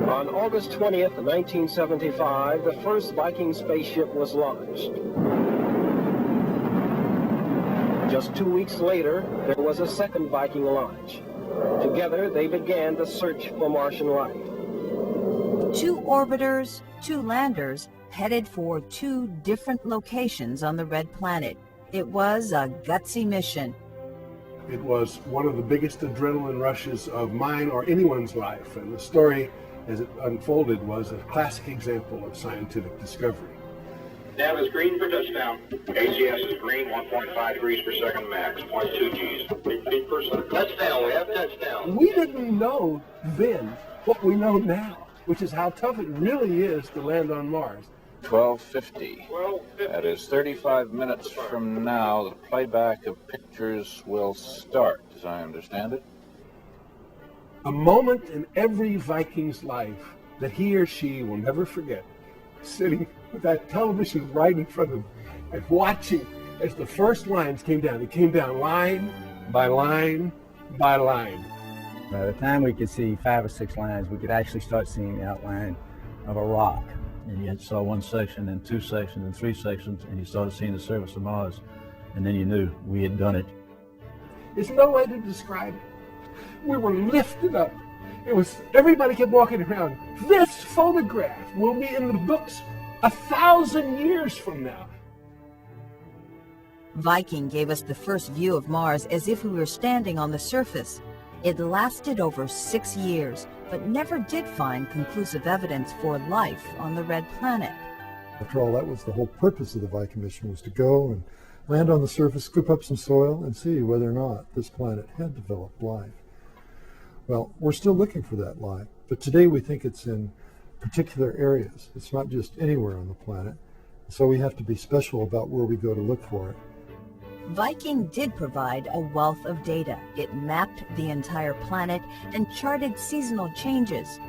On August 20th, 1975, the first Viking spaceship was launched. Just 2 weeks later, there was a second Viking launch. Together, they began the search for Martian life. 2 orbiters, 2 landers, headed for 2 different locations on the Red Planet. It was a gutsy mission. It was one of the biggest adrenaline rushes of mine or anyone's life, and the story as it unfolded was a classic example of scientific discovery. Nav is green for touchdown. ACS is green, 1.5 degrees per second max, 0.2 Gs. Feet per second. Touchdown, we have touchdown. We didn't know then what we know now, which is how tough it really is to land on Mars. 12:50. That is 35 minutes from now. The playback of pictures will start, as I understand it. A moment in every Viking's life that he or she will never forget, sitting with that television right in front of them and watching as the first lines came down. It came down line by line by line. By the time we could see 5 or 6 lines, we could actually start seeing the outline of a rock. And you saw 1 section, and 2 sections, and 3 sections, and you started seeing the surface of Mars. And then you knew we had done it. There's no way to describe it. We were lifted up. It was, everybody kept walking around. This photograph will be in the books 1,000 years from now. Viking gave us the first view of Mars as if we were standing on the surface. It lasted over 6 years, but never did find conclusive evidence for life on the Red Planet. After all, that was the whole purpose of the Viking mission, was to go and land on the surface, scoop up some soil, and see whether or not this planet had developed life. Well, we're still looking for that life, but today we think it's in particular areas. It's not just anywhere on the planet, so we have to be special about where we go to look for it. Viking did provide a wealth of data. It mapped the entire planet and charted seasonal changes.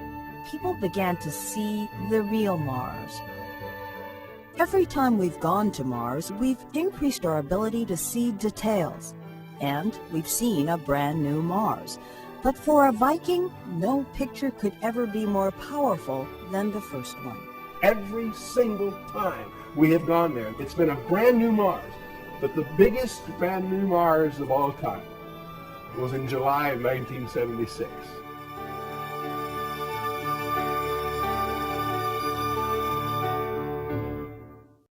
People began to see the real Mars. Every time we've gone to Mars, we've increased our ability to see details. And we've seen a brand new Mars. But for a Viking, no picture could ever be more powerful than the first one. Every single time we have gone there, it's been a brand new Mars, but the biggest brand new Mars of all time was in July of 1976.